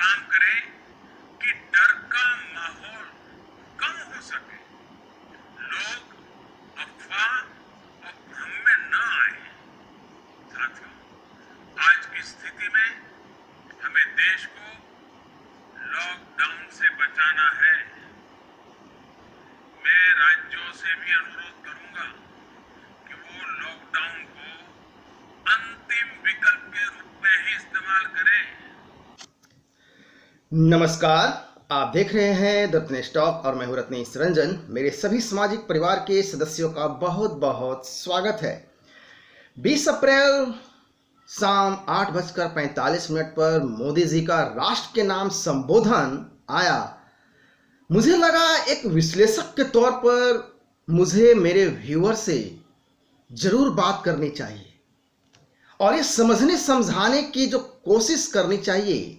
काम करें कि डर का माहौल कम हो सके, लोग अफवाह और भ्रम में न आए। साथियों, आज की स्थिति में हमें देश को लॉकडाउन से बचाना है। मैं राज्यों से भी अनुरोध करूंगा कि वो लॉकडाउन को अंतिम विकल्प के रूप में ही इस्तेमाल करें। नमस्कार, आप देख रहे हैं द रत्नेश टॉक और मैं हूं रत्नेश रंजन। मेरे सभी सामाजिक परिवार के सदस्यों का बहुत बहुत स्वागत है। 20 अप्रैल शाम 8:45 पर मोदी जी का राष्ट्र के नाम संबोधन आया। मुझे लगा एक विश्लेषक के तौर पर मुझे मेरे व्यूअर से जरूर बात करनी चाहिए और ये समझने समझाने की जो कोशिश करनी चाहिए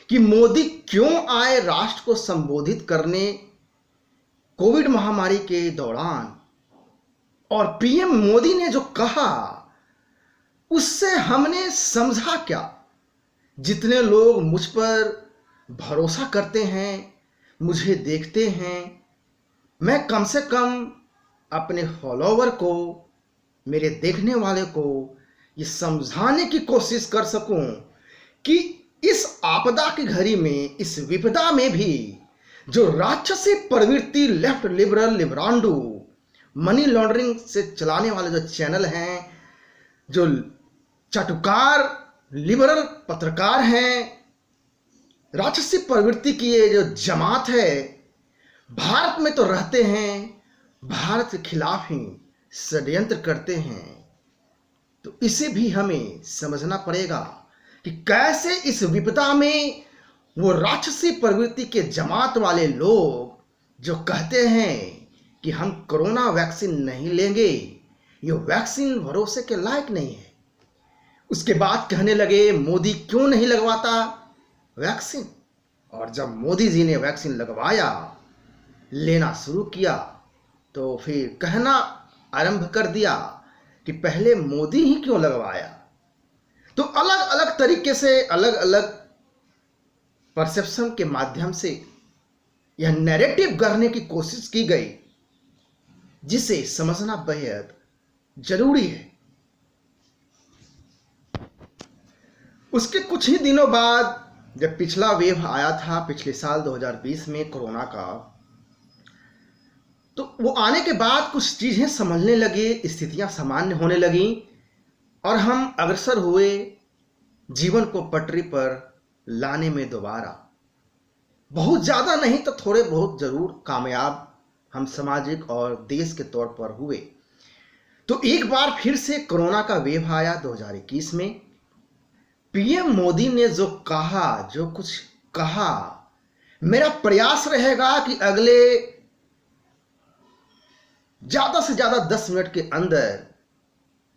कि मोदी क्यों आए राष्ट्र को संबोधित करने कोविड महामारी के दौरान, और पीएम मोदी ने जो कहा उससे हमने समझा क्या। जितने लोग मुझ पर भरोसा करते हैं, मुझे देखते हैं, मैं कम से कम अपने फॉलोवर को, मेरे देखने वाले को ये समझाने की कोशिश कर सकूं कि इस आपदा की घड़ी में, इस विपदा में भी जो राक्षसी प्रवृत्ति लेफ्ट लिबरल लिबरांडू मनी लॉन्ड्रिंग से चलाने वाले जो चैनल हैं, जो चाटुकार लिबरल पत्रकार हैं, राक्षसी प्रवृत्ति की ये जो जमात है, भारत में तो रहते हैं, भारत के खिलाफ ही षड्यंत्र करते हैं। तो इसे भी हमें समझना पड़ेगा कि कैसे इस विपदा में वो राक्षसी प्रवृत्ति के जमात वाले लोग जो कहते हैं कि हम कोरोना वैक्सीन नहीं लेंगे, ये वैक्सीन भरोसे के लायक नहीं है, उसके बाद कहने लगे मोदी क्यों नहीं लगवाता वैक्सीन। और जब मोदी जी ने वैक्सीन लगवाया, लेना शुरू किया, तो फिर कहना आरंभ कर दिया कि पहले मोदी ही क्यों लगवाया। तो अलग अलग तरीके से, अलग अलग परसेप्शन के माध्यम से यह नैरेटिव गढ़ने की कोशिश की गई, जिसे समझना बेहद जरूरी है। उसके कुछ ही दिनों बाद जब पिछला वेव आया था, पिछले साल 2020 में कोरोना का, तो वो आने के बाद कुछ चीजें समझने लगे, स्थितियां सामान्य होने लगी और हम अग्रसर हुए जीवन को पटरी पर लाने में। दोबारा बहुत ज्यादा नहीं तो थोड़े बहुत जरूर कामयाब हम सामाजिक और देश के तौर पर हुए। तो एक बार फिर से कोरोना का वेव आया 2021 में। पीएम मोदी ने जो कहा, जो कुछ कहा, मेरा प्रयास रहेगा कि अगले ज्यादा से ज्यादा 10 मिनट के अंदर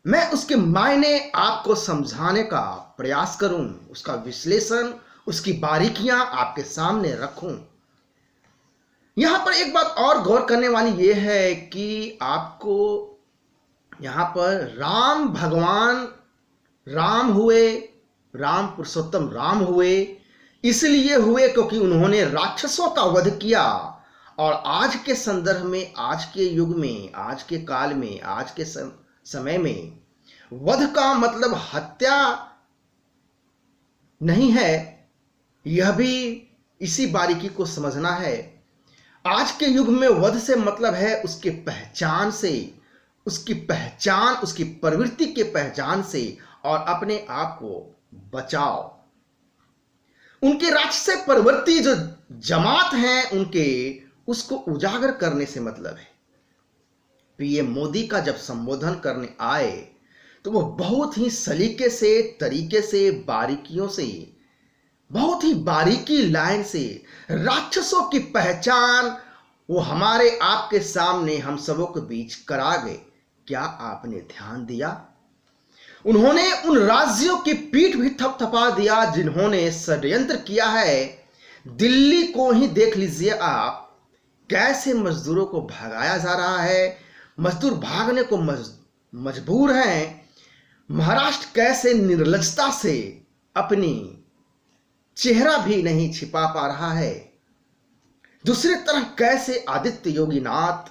मैं उसके मायने आपको समझाने का प्रयास करूं, उसका विश्लेषण, उसकी बारीकियां आपके सामने रखूं। यहां पर एक बात और गौर करने वाली यह है कि आपको यहां पर राम भगवान राम हुए, राम पुरुषोत्तम राम हुए, इसलिए हुए क्योंकि उन्होंने राक्षसों का वध किया। और आज के संदर्भ में, आज के युग में, आज के काल में, आज के समय में वध का मतलब हत्या नहीं है, यह भी इसी बारीकी को समझना है। आज के युग में वध से मतलब है उसके पहचान से, उसकी पहचान, उसकी प्रवृत्ति के पहचान से, और अपने आप को बचाओ। उनके राक्षसी प्रवृत्ति जो जमात हैं उनके, उसको उजागर करने से मतलब है। पीएम मोदी का जब संबोधन करने आए तो वो बहुत ही सलीके से, तरीके से, बारीकियों से, बहुत ही बारीकी लाइन से राक्षसों की पहचान वो हमारे आपके सामने, हम सबों के बीच करा गए। क्या आपने ध्यान दिया? उन्होंने उन राज्यों की पीठ भी थपथपा दिया जिन्होंने षड्यंत्र किया है। दिल्ली को ही देख लीजिए आप, कैसे मजदूरों को भगाया जा रहा है, मजदूर भागने को मजबूर हैं। महाराष्ट्र कैसे निर्लजता से अपनी चेहरा भी नहीं छिपा पा रहा है। दूसरी तरफ कैसे आदित्य योगीनाथ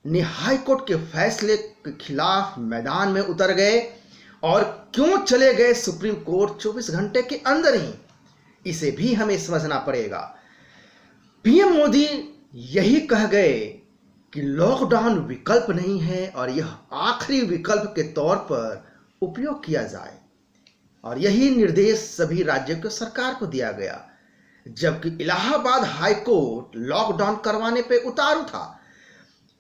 ने हाईकोर्ट के फैसले के खिलाफ मैदान में उतर गए और क्यों चले गए सुप्रीम कोर्ट 24 घंटे के अंदर ही, इसे भी हमें समझना पड़ेगा। पीएम मोदी यही कह गए कि लॉकडाउन विकल्प नहीं है और यह आखिरी विकल्प के तौर पर उपयोग किया जाए, और यही निर्देश सभी राज्यों की सरकार को दिया गया, जबकि इलाहाबाद हाईकोर्ट लॉकडाउन करवाने पे उतारू था।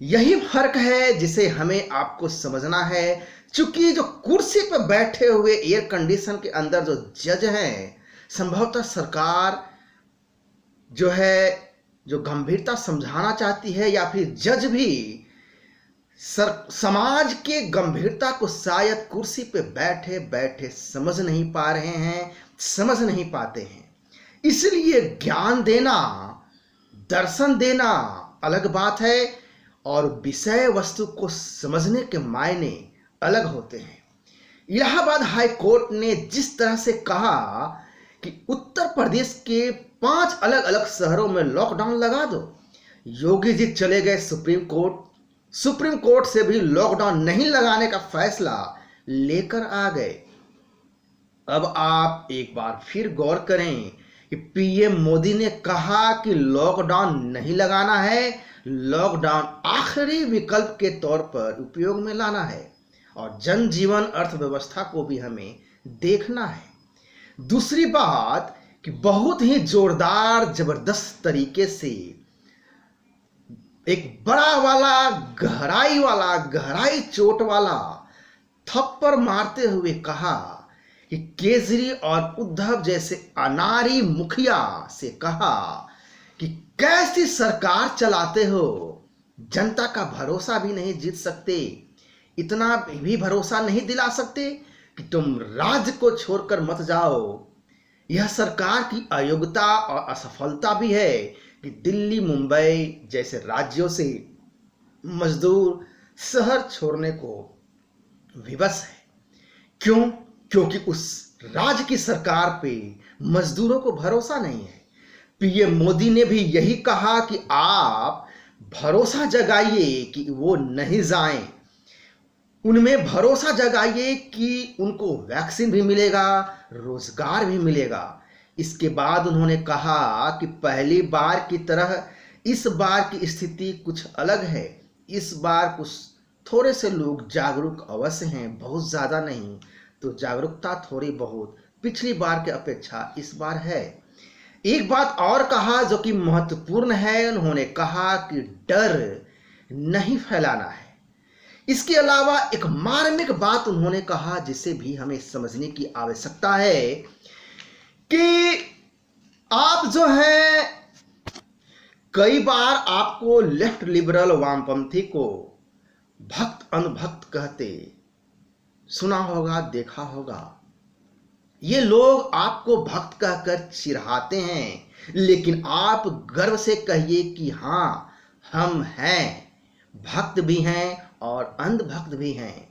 यही फर्क है जिसे हमें आपको समझना है। चूंकि जो कुर्सी पर बैठे हुए एयर कंडीशन के अंदर जो जज हैं, संभवतः सरकार जो है जो गंभीरता समझाना चाहती है, या फिर जज भी समाज के गंभीरता को शायद कुर्सी पे बैठे बैठे समझ नहीं पा रहे हैं, समझ नहीं पाते हैं। इसलिए ज्ञान देना, दर्शन देना अलग बात है और विषय वस्तु को समझने के मायने अलग होते हैं। इलाहाबाद हाई कोर्ट ने जिस तरह से कहा कि उत्तर प्रदेश के 5 अलग अलग शहरों में लॉकडाउन लगा दो, योगी जी चले गए सुप्रीम कोर्ट, सुप्रीम कोर्ट से भी लॉकडाउन नहीं लगाने का फैसला लेकर आ गए। अब आप एक बार फिर गौर करें कि पीएम मोदी ने कहा कि लॉकडाउन नहीं लगाना है, लॉकडाउन आखिरी विकल्प के तौर पर उपयोग में लाना है, और जनजीवन अर्थव्यवस्था को भी हमें देखना है। दूसरी बात कि बहुत ही जोरदार जबरदस्त तरीके से एक बड़ा वाला गहराई चोट वाला थप्पड़ मारते हुए कहा कि केजरी और उद्धव जैसे अनारी मुखिया से कहा कि कैसी सरकार चलाते हो, जनता का भरोसा भी नहीं जीत सकते, इतना भी भरोसा नहीं दिला सकते कि तुम राज्य को छोड़कर मत जाओ। यह सरकार की अयोग्यता और असफलता भी है कि दिल्ली मुंबई जैसे राज्यों से मजदूर शहर छोड़ने को विवश है। क्यों? क्योंकि उस राज्य की सरकार पे मजदूरों को भरोसा नहीं है। पीएम मोदी ने भी यही कहा कि आप भरोसा जगाइए कि वो नहीं जाएं, उनमें भरोसा जगाइए कि उनको वैक्सीन भी मिलेगा, रोजगार भी मिलेगा। इसके बाद उन्होंने कहा कि पहली बार की तरह इस बार की स्थिति कुछ अलग है, इस बार कुछ थोड़े से लोग जागरूक अवश्य हैं, बहुत ज़्यादा नहीं, तो जागरूकता थोड़ी बहुत पिछली बार के अपेक्षा इस बार है। एक बात और कहा जो कि महत्वपूर्ण है, उन्होंने कहा कि डर नहीं फैलाना है। इसके अलावा एक मार्मिक बात उन्होंने कहा जिसे भी हमें समझने की आवश्यकता है कि आप जो है कई बार आपको लेफ्ट लिबरल वामपंथी को भक्त अनुभक्त कहते सुना होगा, देखा होगा। ये लोग आपको भक्त कहकर चिढ़ाते हैं, लेकिन आप गर्व से कहिए कि हाँ, हम हैं, भक्त भी हैं और अंधभक्त भी हैं।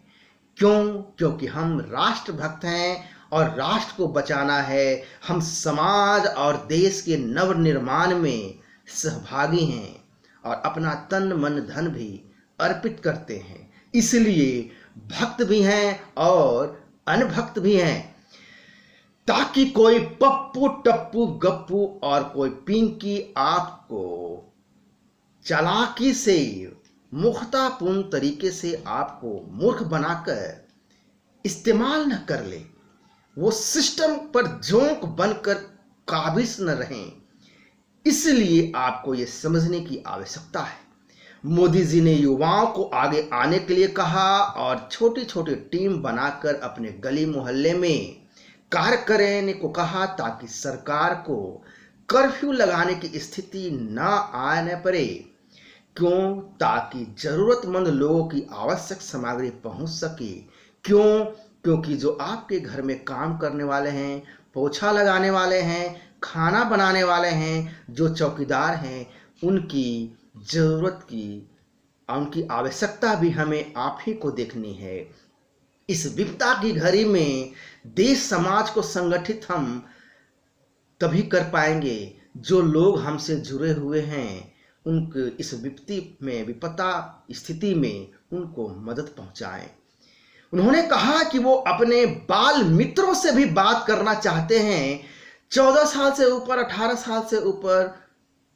क्यों? क्योंकि हम राष्ट्र भक्त हैं और राष्ट्र को बचाना है। हम समाज और देश के नवनिर्माण में सहभागी हैं और अपना तन मन धन भी अर्पित करते हैं। इसलिए भक्त भी हैं और अनभक्त भी हैं, ताकि कोई पप्पू टप्पू गप्पू और कोई पिंकी आपको चालाकी से मूर्खतापूर्ण तरीके से आपको मूर्ख बनाकर इस्तेमाल न कर ले, वो सिस्टम पर जोंक बनकर काबिज न रहें। इसलिए आपको ये समझने की आवश्यकता है। मोदी जी ने युवाओं को आगे आने के लिए कहा और छोटी छोटी टीम बनाकर अपने गली मोहल्ले में कार्य करने को कहा, ताकि सरकार को कर्फ्यू लगाने की स्थिति न आने पड़े। क्यों? ताकि जरूरतमंद लोगों की आवश्यक सामग्री पहुंच सके। क्यों? क्योंकि जो आपके घर में काम करने वाले हैं, पोछा लगाने वाले हैं, खाना बनाने वाले हैं, जो चौकीदार हैं, उनकी जरूरत की, उनकी आवश्यकता भी हमें आप ही को देखनी है। इस विपदा की घड़ी में देश समाज को संगठित हम तभी कर पाएंगे जो लोग हमसे जुड़े हुए हैं, उनको इस विपदा स्थिति में उनको मदद पहुंचाएं। उन्होंने कहा कि वो अपने बाल मित्रों से भी बात करना चाहते हैं। 14 साल से ऊपर, 18 साल से ऊपर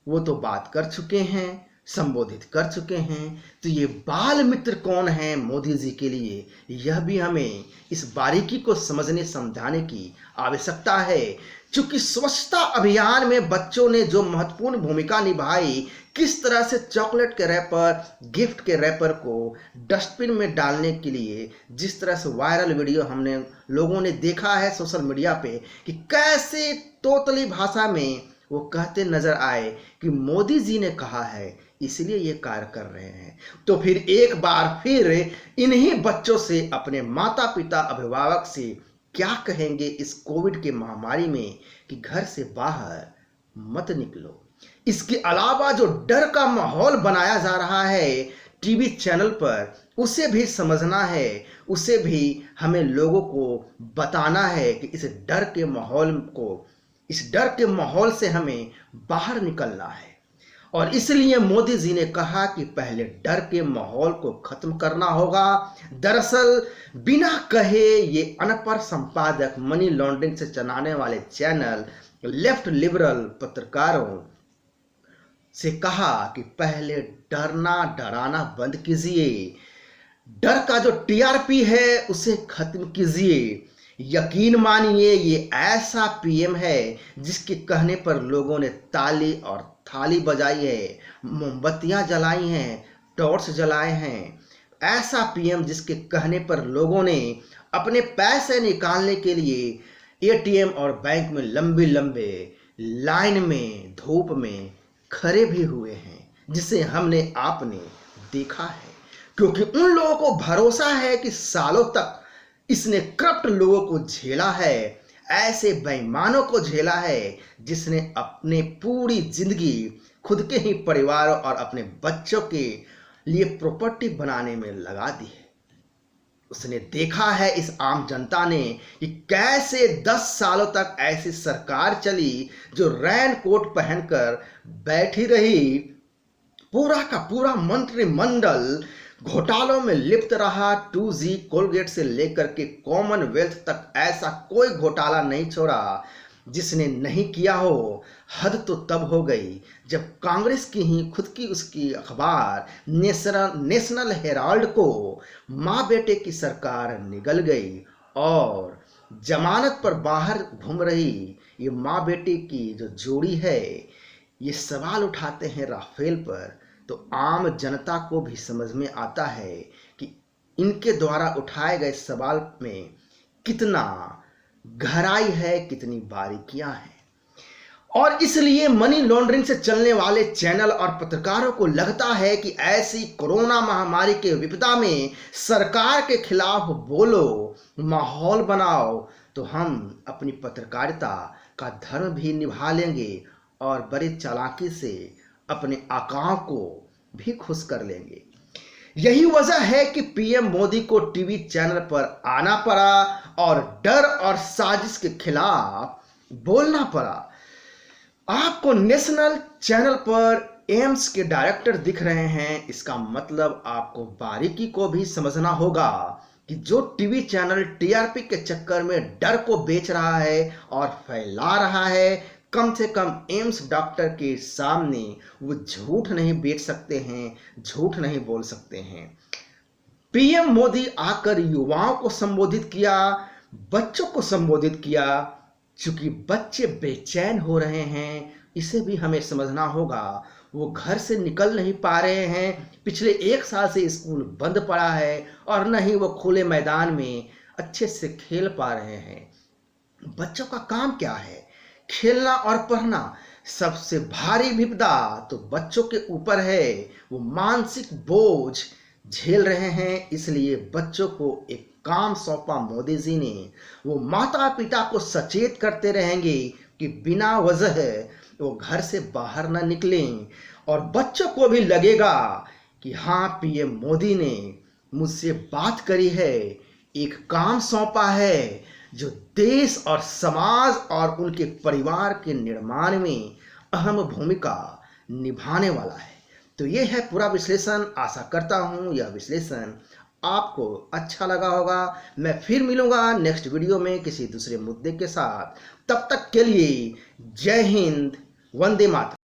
वो तो बात कर चुके हैं, संबोधित कर चुके हैं। तो ये बाल मित्र कौन है मोदी जी के लिए, यह भी हमें इस बारीकी को समझने समझाने की आवश्यकता है। चूंकि स्वच्छता अभियान में बच्चों ने जो महत्वपूर्ण भूमिका निभाई, किस तरह से चॉकलेट के रैपर, गिफ्ट के रैपर को डस्टबिन में डालने के लिए, जिस तरह से वायरल वीडियो हमने लोगों ने देखा है सोशल मीडिया पे, कि कैसे तोतली भाषा में वो कहते नजर आए कि मोदी जी ने कहा है इसलिए ये कार्य कर रहे हैं। तो फिर एक बार फिर इन्हीं बच्चों से, अपने माता पिता अभिभावक से क्या कहेंगे इस कोविड के महामारी में कि घर से बाहर मत निकलो। इसके अलावा जो डर का माहौल बनाया जा रहा है टीवी चैनल पर, उसे भी समझना है, उसे भी हमें लोगों को बताना है कि इस डर के माहौल से हमें बाहर निकलना है। और इसलिए मोदी जी ने कहा कि पहले डर के माहौल को खत्म करना होगा। दरअसल बिना कहे ये अनपढ़ संपादक, मनी लॉन्ड्रिंग से चलाने वाले चैनल, लेफ्ट लिबरल पत्रकारों से कहा कि पहले डराना बंद कीजिए, डर का जो टीआरपी है उसे खत्म कीजिए। यकीन मानिए ये ऐसा पीएम है जिसके कहने पर लोगों ने ताली और थाली बजाई है, मोमबत्तियां जलाई हैं, टॉर्च जलाए हैं। ऐसा पीएम जिसके कहने पर लोगों ने अपने पैसे निकालने के लिए एटीएम और बैंक में लंबे लंबे लाइन में धूप में खड़े भी हुए हैं, जिसे हमने आपने देखा है। क्योंकि उन लोगों को भरोसा है कि सालों तक इसने करप्ट लोगों को झेला है, ऐसे बेईमानों को झेला है जिसने अपने पूरी जिंदगी खुद के ही परिवार और अपने बच्चों के लिए प्रॉपर्टी बनाने में लगा दी है। उसने देखा है इस आम जनता ने कि कैसे 10 सालों तक ऐसी सरकार चली जो रैन कोट पहनकर बैठी रही। पूरा का पूरा मंत्रिमंडल घोटालों में लिप्त रहा। 2G कोलगेट से लेकर के कॉमनवेल्थ तक ऐसा कोई घोटाला नहीं छोड़ा जिसने नहीं किया हो। हद तो तब हो गई जब कांग्रेस की ही खुद की उसकी अखबार नेशनल हेराल्ड को माँ बेटे की सरकार निगल गई और जमानत पर बाहर घूम रही ये माँ बेटे की जो जोड़ी है, ये सवाल उठाते हैं राफेल पर। तो आम जनता को भी समझ में आता है कि इनके द्वारा उठाए गए सवाल में कितना गहराई है, कितनी बारीकियां हैं। और इसलिए मनी लॉन्ड्रिंग से चलने वाले चैनल और पत्रकारों को लगता है कि ऐसी कोरोना महामारी के विपदा में सरकार के खिलाफ बोलो, माहौल बनाओ, तो हम अपनी पत्रकारिता का धर्म भी निभा लेंगे और बड़ी चालाकी से अपने आकाओं को भी खुश कर लेंगे। यही वजह है कि पीएम मोदी को टीवी चैनल पर आना पड़ा और डर और साजिश के खिलाफ बोलना पड़ा। आपको नेशनल चैनल पर एम्स के डायरेक्टर दिख रहे हैं, इसका मतलब आपको बारीकी को भी समझना होगा कि जो टीवी चैनल टीआरपी के चक्कर में डर को बेच रहा है और फैला रहा है, कम से कम एम्स डॉक्टर के सामने वो झूठ नहीं बेच सकते हैं, झूठ नहीं बोल सकते हैं। पीएम मोदी आकर युवाओं को संबोधित किया, बच्चों को संबोधित किया। चूंकि बच्चे बेचैन हो रहे हैं, इसे भी हमें समझना होगा। वो घर से निकल नहीं पा रहे हैं, पिछले 1 साल से स्कूल बंद पड़ा है और न ही वो खुले मैदान में अच्छे से खेल पा रहे हैं। बच्चों का काम क्या है? खेलना और पढ़ना। सबसे भारी विपदा तो बच्चों के ऊपर है, वो मानसिक बोझ झेल रहे हैं। इसलिए बच्चों को एक काम सौंपा मोदी जी ने। वो माता पिता को सचेत करते रहेंगे कि बिना वजह वो घर से बाहर ना निकलें, और बच्चों को भी लगेगा कि हाँ, पीएम मोदी ने मुझसे बात करी है, एक काम सौंपा है, जो देश और समाज और उनके परिवार के निर्माण में अहम भूमिका निभाने वाला है। तो ये है पूरा विश्लेषण। आशा करता हूँ यह विश्लेषण आपको अच्छा लगा होगा। मैं फिर मिलूंगा नेक्स्ट वीडियो में किसी दूसरे मुद्दे के साथ। तब तक के लिए जय हिंद, वंदे मातरम।